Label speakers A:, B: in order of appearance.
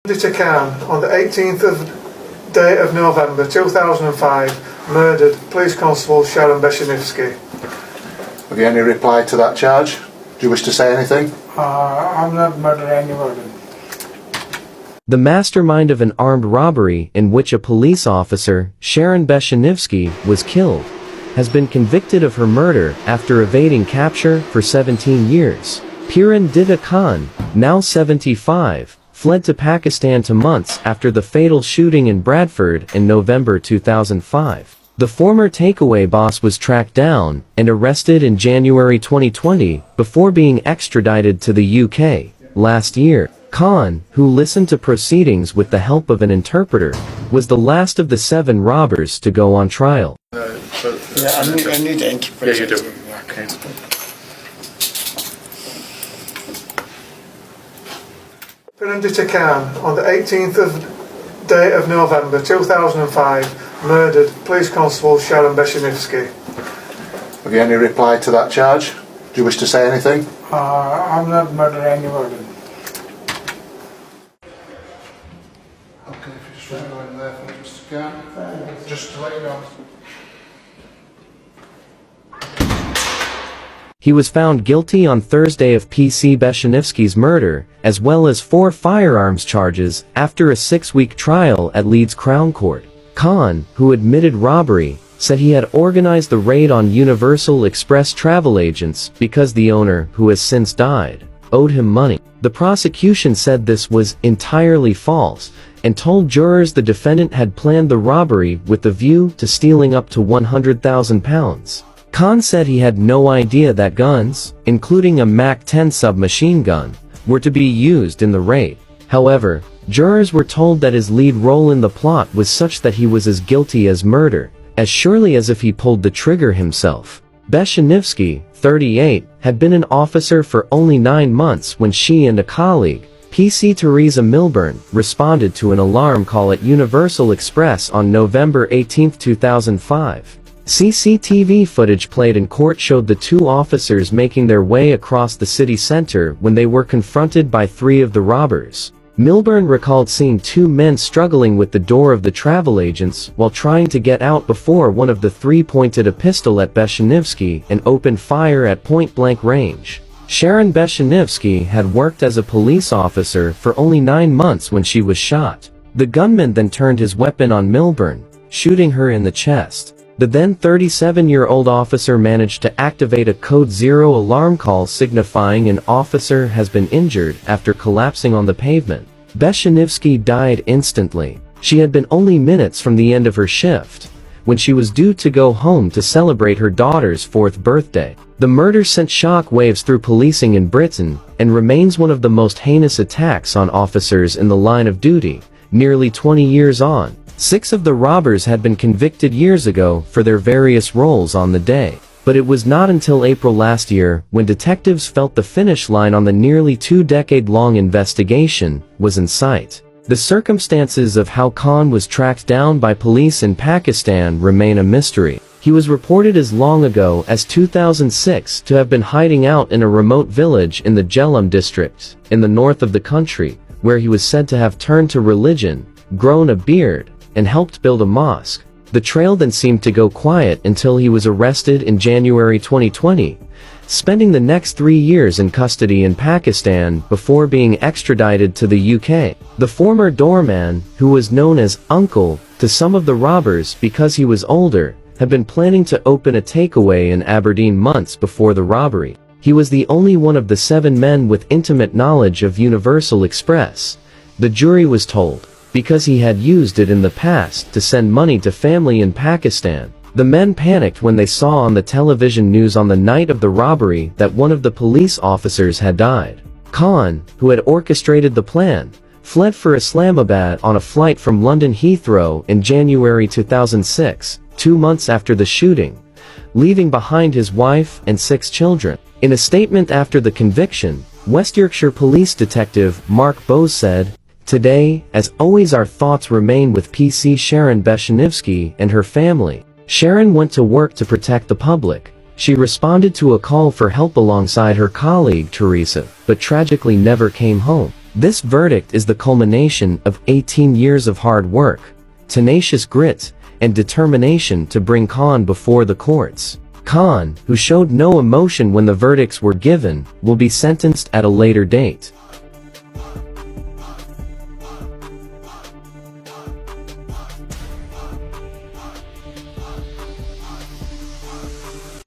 A: Ditta Khan, on the 18th day of November 2005, murdered Police Constable Sharon Beshanivsky.
B: Have you any reply to that charge? Do you wish to say anything?
A: I'm not murdering anybody.
C: The mastermind of an armed robbery in which a police officer, Sharon Beshanivsky, was killed, has been convicted of her murder after evading capture for 17 years. Piran Ditta Khan, now 75, fled to Pakistan 2 months after the fatal shooting in Bradford in November 2005. The former takeaway boss was tracked down and arrested in January 2020 before being extradited to the UK last year. Khan, who listened to proceedings with the help of an interpreter, was the last of the 7 robbers to go on trial.
D: I need the interpreter.
B: Yes, you do. Okay.
A: Piran Ditta Khan, on the 18th day of November 2005, murdered Police Constable Sharon Beshanivsky.
B: Have you any reply to that charge? Do you wish to say anything?
A: I'm not murdering anybody.
B: Okay, if you just want to go in there for Mr. Khan, just to let you know.
C: He was found guilty on Thursday of PC Beshanivsky's murder, as well as 4 firearms charges, after a 6-week trial at Leeds Crown Court. Khan, who admitted robbery, said he had organized the raid on Universal Express travel agents because the owner, who has since died, owed him money. The prosecution said this was entirely false, and told jurors the defendant had planned the robbery with the view to stealing up to £100,000. Khan said he had no idea that guns, including a MAC-10 submachine gun, were to be used in the raid. However, jurors were told that his lead role in the plot was such that he was as guilty as murder, as surely as if he pulled the trigger himself. Beshanivsky, 38, had been an officer for only 9 months when she and a colleague, PC Teresa Milburn, responded to an alarm call at Universal Express on November 18, 2005. CCTV footage played in court showed the 2 officers making their way across the city center when they were confronted by 3 of the robbers. Milburn recalled seeing 2 men struggling with the door of the travel agents while trying to get out before one of the 3 pointed a pistol at Beshanivsky and opened fire at point-blank range. Sharon Beshanivsky had worked as a police officer for only 9 months when she was shot. The gunman then turned his weapon on Milburn, shooting her in the chest. The then 37-year-old officer managed to activate a Code 0 alarm call signifying an officer has been injured after collapsing on the pavement. Beshanivsky died instantly. She had been only minutes from the end of her shift, when she was due to go home to celebrate her daughter's 4th birthday. The murder sent shock waves through policing in Britain, and remains one of the most heinous attacks on officers in the line of duty, nearly 20 years on. 6 of the robbers had been convicted years ago for their various roles on the day. But it was not until April last year, when detectives felt the finish line on the nearly 2-decade-long investigation was in sight. The circumstances of how Khan was tracked down by police in Pakistan remain a mystery. He was reported as long ago as 2006 to have been hiding out in a remote village in the Jhelum district, in the north of the country, where he was said to have turned to religion, grown a beard, and helped build a mosque. The trail then seemed to go quiet until he was arrested in January 2020, spending the next 3 years in custody in Pakistan before being extradited to the UK. The former doorman, who was known as Uncle to some of the robbers because he was older, had been planning to open a takeaway in Aberdeen months before the robbery. He was the only one of the 7 men with intimate knowledge of Universal Express, the jury was told, because he had used it in the past to send money to family in Pakistan. The men panicked when they saw on the television news on the night of the robbery that one of the police officers had died. Khan, who had orchestrated the plan, fled for Islamabad on a flight from London Heathrow in January 2006, 2 months after the shooting, leaving behind his wife and 6 children. In a statement after the conviction, West Yorkshire Police Detective Mark Bowes said, "Today, as always, our thoughts remain with PC Sharon Beshanivsky and her family. Sharon went to work to protect the public. She responded to a call for help alongside her colleague Teresa, but tragically never came home. This verdict is the culmination of 18 years of hard work, tenacious grit, and determination to bring Khan before the courts. Khan, who showed no emotion when the verdicts were given, will be sentenced at a later date.